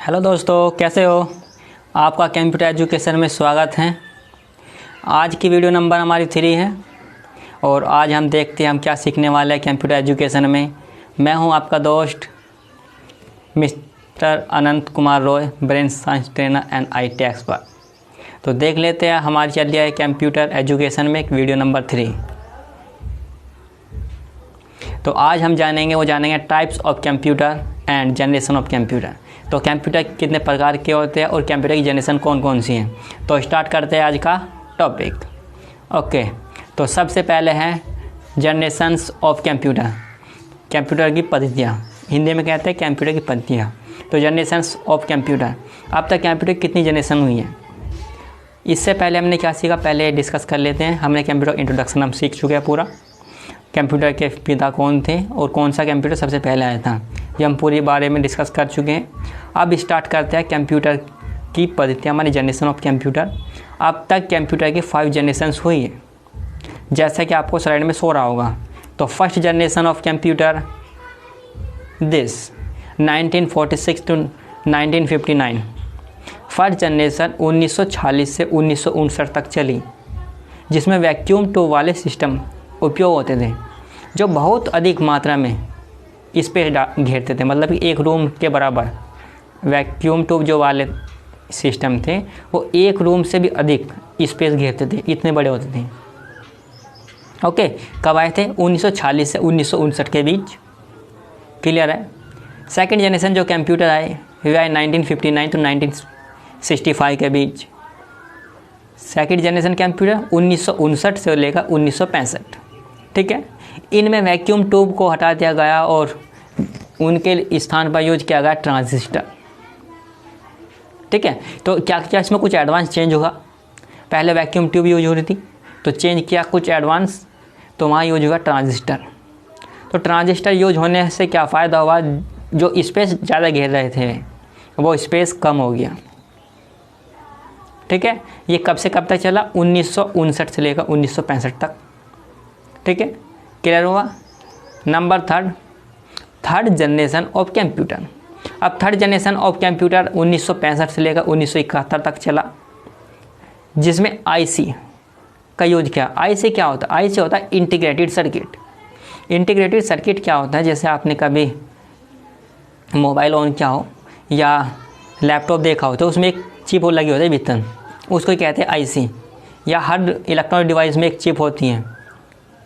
Hello दोस्तों, कैसे हो। आपका कंप्यूटर एजुकेशन में स्वागत है। आज की वीडियो नंबर हमारी 3 है और आज हम देखते हैं हम क्या सीखने वाले हैं कंप्यूटर एजुकेशन में। मैं हूं आपका दोस्त mister Anant Kumar Roy, brain science trainer and IT expert. तो देख लेते हैं हमारी चल रही है कंप्यूटर एजुकेशन में एक वीडियो नंबर 3। तो आज हम जानेंगे types of computer and generation of computer. तो कंप्यूटर कितने प्रकार के होते हैं और कंप्यूटर की जनरेशन कौन कौन सी हैं। तो स्टार्ट करते हैं आज का टॉपिक। ओके, तो सबसे पहले है जनरेशन्स ऑफ कंप्यूटर, कंप्यूटर की पद्धतियाँ। हिंदी में कहते हैं कंप्यूटर की पद्धतियाँ। तो जनरेशन्स ऑफ कंप्यूटर, अब तक कंप्यूटर की कितनी जनरेशन हुई है। इससे पहले हमने क्या सीखा, पहले डिस्कस कर लेते हैं। हमने कंप्यूटर इंट्रोडक्शन हम सीख चुके हैं पूरा, कंप्यूटर के पिता कौन थे और कौन सा कंप्यूटर सबसे पहले आया था, ये हम पूरी बारे में डिस्कस कर चुके हैं। अब स्टार्ट करते हैं कंप्यूटर की पद्धतियाँ, हमारी जनरेशन ऑफ कंप्यूटर। अब तक कंप्यूटर की 5 जनरेशन्स हुई है, जैसा कि आपको स्लाइड में शो रहा होगा। तो first generation of computer this 1946 to 1959। First generation 1946 से 1959 तक चली, जिसमें वैक्यूम ट्यूब वाले सिस्टम उपयोग होते थे, जो बहुत अधिक मात्रा में स्पेस घेरते थे। मतलब कि एक रूम के बराबर वैक्यूम ट्यूब जो वाले सिस्टम थे वो एक रूम से भी अधिक स्पेस घेरते थे, इतने बड़े होते थे। ओके, कब आए थे, 1946 से 1959 के बीच। क्लियर है। सेकंड जनरेशन जो कंप्यूटर आए वे आए 1959 टू 1965 के बीच। सेकंड जनरेशन कंप्यूटर 1959 से लेकर 1965। ठीक है, इनमें वैक्यूम ट्यूब को हटा दिया गया और उनके स्थान पर यूज किया गया ट्रांजिस्टर। ठीक है, तो क्या क्या इसमें कुछ एडवांस चेंज होगा। पहले वैक्यूम ट्यूब यूज हो रही थी, तो चेंज किया कुछ एडवांस, तो वहाँ यूज हुआ ट्रांजिस्टर। तो ट्रांजिस्टर यूज होने से क्या फ़ायदा हुआ, जो स्पेस ज़्यादा घेर रहे थे वो स्पेस कम हो गया। ठीक है, ये कब से कब तक चला, 1959 से लेकर 1965 तक। ठीक है, क्लियर हुआ। Number third generation of computer. अब थर्ड जनरेशन ऑफ कंप्यूटर 1965 से लेकर 1971 तक चला, जिसमें IC का यूज किया। IC क्या होता है, IC होता है इंटीग्रेटेड सर्किट। इंटीग्रेटेड सर्किट क्या होता है, जैसे आपने कभी मोबाइल ऑन किया हो या लैपटॉप देखा हो, तो उसमें एक चिप लगी होती है भीतर, उसको कहते हैं IC। या हर इलेक्ट्रॉनिक डिवाइस में एक चिप होती है,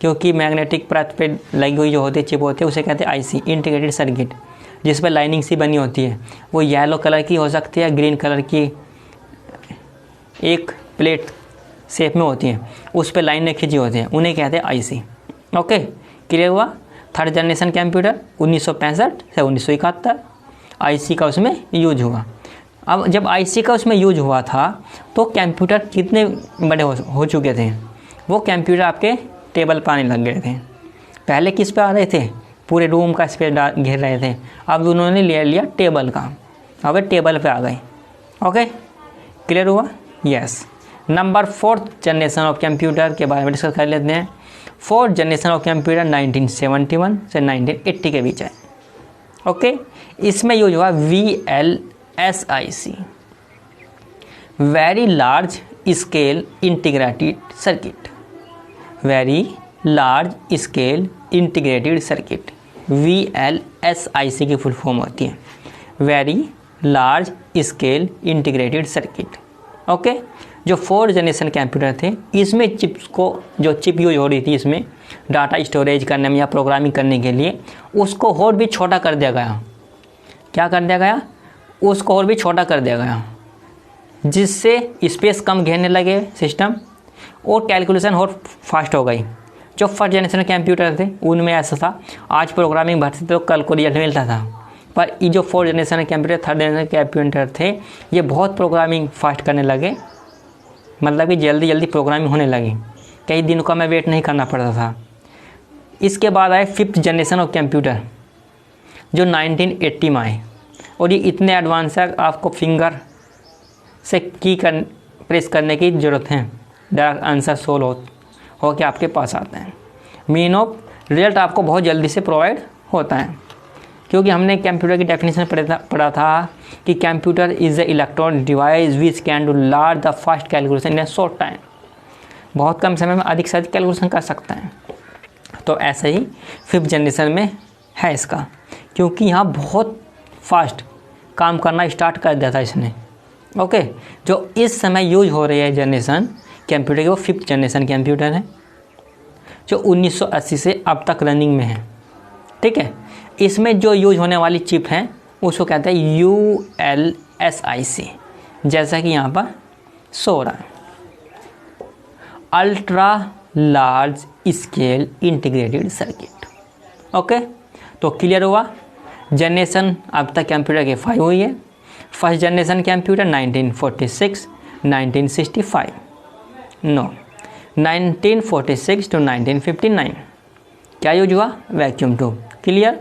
क्योंकि मैग्नेटिक परत पे लगी हुई जो होती है चिप होती है, उसे कहते हैं IC इंटीग्रेटेड सर्किट, जिस पर लाइनिंग सी बनी होती है। वो येलो कलर की हो सकती है, ग्रीन कलर की एक प्लेट शेप में होती है, उस पर लाइनें खींची होती हैं, उन्हें कहते हैं IC। ओके, क्लियर हुआ। थर्ड जनरेशन कंप्यूटर 1965 से 1971 IC का उसमें यूज हुआ। अब जब IC का उसमें यूज हुआ था तो कंप्यूटर कितने बड़े हो चुके थे, वो कंप्यूटर आपके टेबल पर आने लग गए थे। पहले किस पे आ रहे थे, पूरे रूम का स्पेस घेर रहे थे, अब उन्होंने ले लिया टेबल का, अब टेबल पे आ गए। ओके, क्लियर हुआ। Yes. Number 4th generation of computer के बारे में डिस्कस कर लेते हैं। 4th जनरेशन ऑफ कंप्यूटर 1971 से 1980 के बीच है। ओके, इसमें यूज हुआ VLSIC, very large scale integrated circuit. Very large scale integrated circuit, VLSIC की फुल फॉर्म होती है, very large scale integrated circuit. Okay, जो 4th जनरेशन कंप्यूटर थे, इसमें चिप्स को, जो चिप यूज हो रही थी इसमें डाटा स्टोरेज करने में या प्रोग्रामिंग करने के लिए, उसको और भी छोटा कर दिया गया। क्या कर दिया गया, उसको और भी छोटा कर दिया गया, जिससे स्पेस कम घेरने लगे सिस्टम और कैलकुलेशन और फास्ट हो गई। जो फर्स्ट जनरेशन कंप्यूटर थे उनमें ऐसा था, आज प्रोग्रामिंग भरते तो कल को रिजल्ट मिलता था, पर ये जो 4th generation computer, 3rd generation computer थे, ये बहुत प्रोग्रामिंग फास्ट करने लगे। मतलब कि जल्दी जल्दी प्रोग्रामिंग होने लगी, कई दिनों का मैं वेट नहीं करना पड़ता था। इसके बाद आए 5th जनरेशन ऑफ कंप्यूटर, जो 1980 में आए, और ये इतने एडवांस है आपको फिंगर से की प्रेस करने की ज़रूरत है, डायरेक्ट आंसर सोल्व हो के आपके पास आता है। मीन ऑफ रिजल्ट आपको बहुत जल्दी से प्रोवाइड होता है, क्योंकि हमने कंप्यूटर की डेफिनेशन पढ़ा था कि computer is a electronic device which can do large the fast calculation in a short time. बहुत कम समय में अधिक से अधिक कैलकुलेशन कर सकता है। तो ऐसे ही 5th जनरेशन में है इसका, क्योंकि यहाँ बहुत फास्ट काम करना स्टार्ट कर दिया था इसने। ओके, जो इस समय यूज हो रही है जनरेशन कंप्यूटर की वो 5th जनरेशन कंप्यूटर है, जो 1980 से अब तक रनिंग में है। ठीक है, इसमें जो यूज होने वाली चिप है उसको कहते हैं ULSIC, जैसा कि यहाँ पर सो रहा है, ultra large scale integrated circuit. Okay, तो क्लियर हुआ। जनरेशन अब तक कंप्यूटर के 5 हुई है। First generation computer 1946, 1965, no 1946 to 1959 क्या यूज हुआ? Vacuum tube. Clear.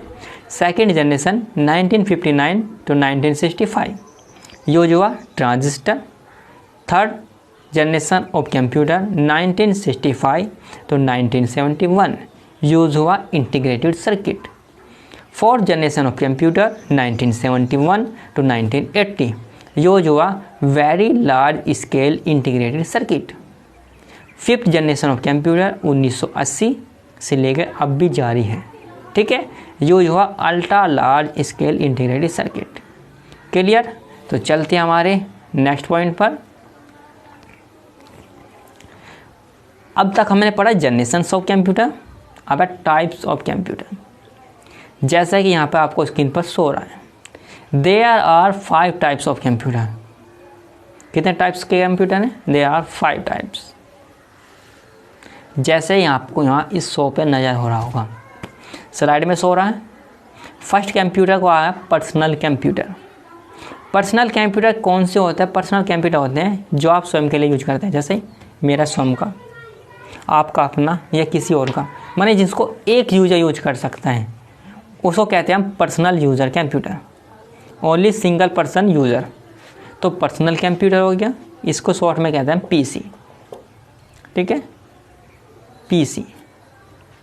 Second generation 1959 to 1965 use हुआ transistor. Third generation of computer 1965 to 1971 use हुआ integrated circuit. Fourth generation of computer 1971 to 1980 use हुआ very large scale integrated circuit. Fifth generation of computer 1980 से लेकर अब भी जारी है। ठीक है, यूज हुआ ultra large scale integrated circuit. Clear. तो चलते हैं हमारे नेक्स्ट पॉइंट पर। अब तक हमने पढ़ा जनरेशन ऑफ कंप्यूटर, अब है टाइप्स ऑफ कंप्यूटर। जैसा कि यहाँ पर आपको स्क्रीन पर शो रहा है, there are 5 types of computer. कितने टाइप्स के कंप्यूटर हैं? There are 5 types. जैसे ही आपको यहाँ इस शो पे नज़र हो रहा होगा, स्लाइड में शो रहा है। फर्स्ट कंप्यूटर को आया पर्सनल कंप्यूटर। पर्सनल कंप्यूटर कौन से होते हैं? पर्सनल कंप्यूटर होते हैं जो आप स्वयं के लिए यूज करते हैं, जैसे मेरा स्वयं का, आपका अपना, या किसी और का, माने जिसको एक यूजर यूज कर सकता है, उसको कहते हैं हम personal user computer, only single person user. तो पर्सनल कंप्यूटर हो गया, इसको शॉर्ट में कहते हैं PC। ठीक है, PC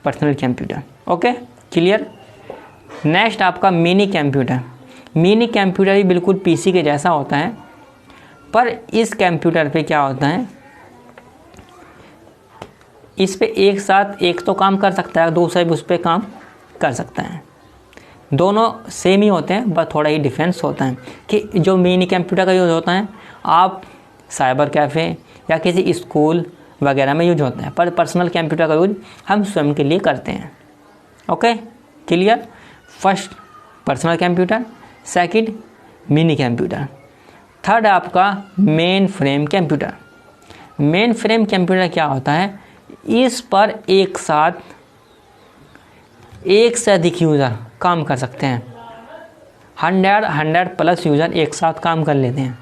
personal computer. Okay, clear. Next आपका मिनी कंप्यूटर। मिनी कंप्यूटर भी बिल्कुल PC के जैसा होता है, पर इस कंप्यूटर पे क्या होता है, इस पे एक साथ एक तो काम कर सकता है, दूसरा भी उस पर काम कर सकता है। दोनों सेम ही होते हैं, बस थोड़ा ही डिफरेंस होता है कि जो मिनी कंप्यूटर का यूज़ होता है आप साइबर कैफ़े या किसी स्कूल वगैरह में यूज होता है, पर पर्सनल कंप्यूटर का यूज हम स्वयं के लिए करते हैं। Okay, clear. First personal computer, second mini computer, third आपका main frame computer. Main frame computer क्या होता है? इस पर एक साथ एक से अधिक यूज़र काम कर सकते हैं। 100 प्लस यूज़र एक साथ काम कर लेते हैं।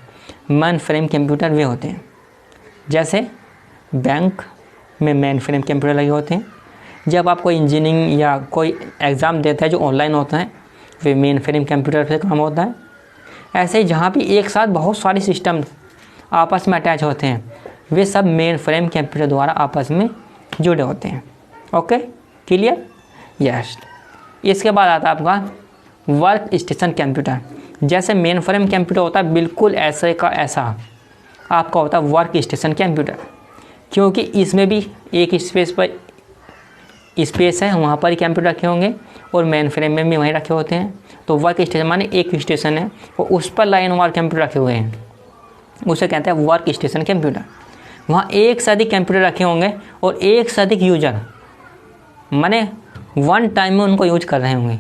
मेन फ्रेम कंप्यूटर वे होते हैं, जैसे बैंक में मेन फ्रेम कंप्यूटर लगे होते हैं। जब आप कोई इंजीनियरिंग या कोई एग्ज़ाम देते हैं जो ऑनलाइन होता है, वे मेन फ्रेम कंप्यूटर से काम होता है। ऐसे ही जहाँ भी एक साथ बहुत सारे सिस्टम आपस में अटैच होते हैं, वे सब मेन फ्रेम कंप्यूटर द्वारा आपस में जुड़े होते हैं। Okay, clear. यस। इसके बाद आता है आपका वर्क स्टेशन कंप्यूटर। जैसे मेन फ्रेम कंप्यूटर होता है, बिल्कुल ऐसे का ऐसा आपका होता है वर्क स्टेशन कंप्यूटर, क्योंकि इसमें भी एक स्पेस है, वहाँ पर ही कंप्यूटर रखे होंगे, और मेन फ्रेम में भी वहीं रखे होते हैं। तो वर्क स्टेशन माने एक स्टेशन है और उस पर लाइन वार कंप्यूटर रखे हुए हैं, उसे कहते हैं वर्क स्टेशन कंप्यूटर। वहाँ एक से अधिक कंप्यूटर रखे होंगे और एक से अधिक यूजर माने वन टाइम में उनको यूज कर रहे होंगे।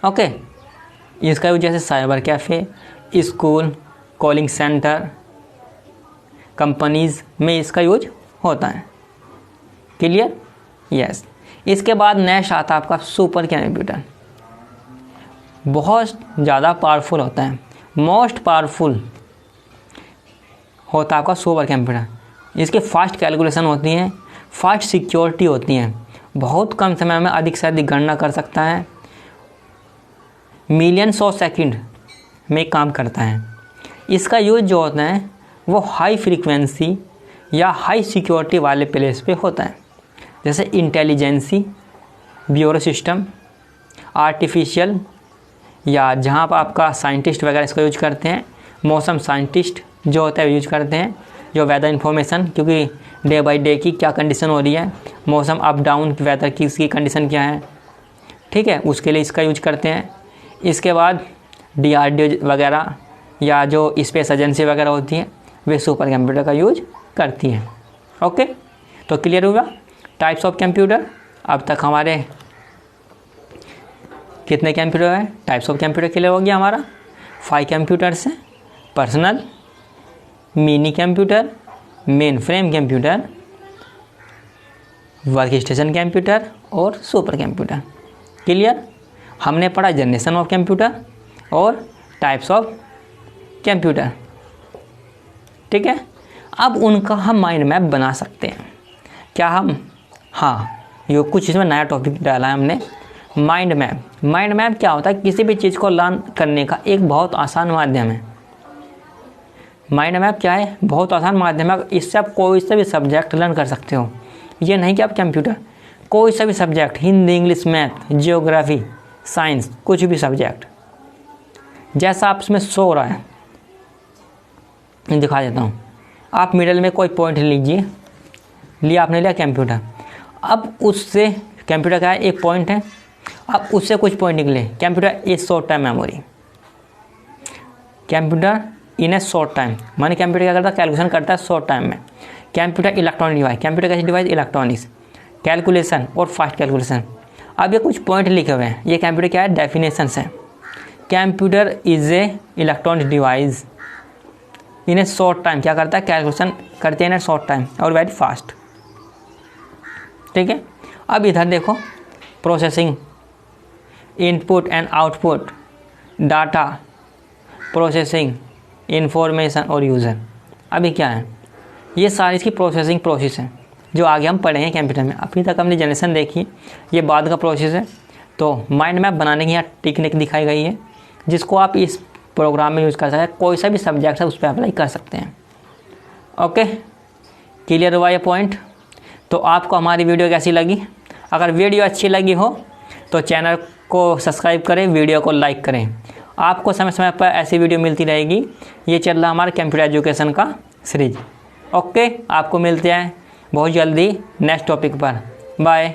ओके, इसका यूज जैसे cyber cafe, school, calling centre, companies में इसका यूज होता है। क्लियर। यस। इसके बाद नेक्स्ट आता है आपका सुपर कंप्यूटर। बहुत ज़्यादा पावरफुल होता है, मोस्ट पावरफुल होता है आपका सुपर कंप्यूटर। इसके फास्ट कैलकुलेशन होती हैं, फास्ट सिक्योरिटी होती हैं, बहुत कम समय में अधिक से अधिक गणना कर सकता है, मिलियंस ऑफ सेकंड में काम करता है। इसका यूज जो होता है वो हाई फ्रीक्वेंसी या हाई सिक्योरिटी वाले प्लेस पे होता है, जैसे इंटेलिजेंसी ब्यूरो सिस्टम, आर्टिफिशियल या जहाँ पर आपका साइंटिस्ट वगैरह इसका यूज करते हैं, मौसम साइंटिस्ट जो होता है यूज करते हैं, जो वेदर इन्फॉर्मेशन, क्योंकि डे बाई डे की क्या कंडीशन हो रही है, मौसम अप डाउन वेदर की इसकी कंडीशन क्या है, ठीक है, उसके लिए इसका यूज करते हैं। इसके बाद DRDO वगैरह या जो स्पेस एजेंसी वगैरह होती है वे सुपर कंप्यूटर का यूज करती हैं। ओके, तो क्लियर हुआ टाइप्स ऑफ कंप्यूटर। अब तक हमारे कितने कंप्यूटर हैं, टाइप्स ऑफ कंप्यूटर क्लियर हो गया हमारा। 5 कंप्यूटर्स हैं, personal, mini computer, main frame computer, work station computer और सुपर कंप्यूटर। क्लियर, हमने पढ़ा जनरेशन ऑफ कंप्यूटर और टाइप्स ऑफ कंप्यूटर, ठीक है। अब उनका हम माइंड मैप बना सकते हैं क्या हम, हाँ, ये कुछ इसमें नया टॉपिक डाला है हमने, माइंड मैप। माइंड मैप क्या होता है, किसी भी चीज़ को लर्न करने का एक बहुत आसान माध्यम है। माइंड मैप क्या है, बहुत आसान माध्यम है। इससे आप कोई से भी सब्जेक्ट लर्न कर सकते हो। ये नहीं कि आप कंप्यूटर, कोई सा भी subject, Hindi, English, math, geography, science, कुछ भी सब्जेक्ट जैसा आप उसमें शो हो रहा है, दिखा देता हूँ। आप मिडल में कोई पॉइंट लीजिए, लिया आपने, लिया कंप्यूटर। अब उससे कंप्यूटर का एक पॉइंट है, अब उससे कुछ पॉइंट निकले। Computer is short time memory, computer in A short time, माने कंप्यूटर क्या करता है, कैलकुलेशन करता है शॉर्ट टाइम में। कंप्यूटर इलेक्ट्रॉनिक डिवाइस, कंप्यूटर कैसी डिवाइस, इलेक्ट्रॉनिक्स, कैलकुलेशन और फास्ट कैलकुलेशन। अब ये कुछ पॉइंट लिखे हुए हैं, ये कंप्यूटर क्या है, डेफिनेशन है। Computer is a electronic device in A short time, क्या करता है, कैलकुलेशन करते हैं इन ए शॉर्ट टाइम और वेरी फास्ट, ठीक है। अब इधर देखो, processing, input and output, data processing, information और यूज़र। अभी क्या है, ये सारी इसकी प्रोसेसिंग प्रोसेस है जो आगे हम पढ़ेंगे कंप्यूटर में। अभी तक हमने जनरेशन देखी, ये बाद का प्रोसेस है। तो माइंड मैप बनाने की यहाँ टेक्निक दिखाई गई है, जिसको आप इस प्रोग्राम में यूज़ कर सकते हैं। कोई सा भी सब्जेक्ट है उस पर अप्लाई कर सकते हैं। ओके, क्लियर हुआ ये पॉइंट। तो आपको हमारी वीडियो कैसी लगी? अगर वीडियो अच्छी लगी हो तो चैनल को सब्सक्राइब करें, वीडियो को लाइक करें। आपको समय समय पर ऐसी वीडियो मिलती रहेगी। ये चल रहा हमारा कंप्यूटर एजुकेशन का सीरीज। ओके, आपको मिलते हैं बहुत जल्दी नेक्स्ट टॉपिक पर। बाय।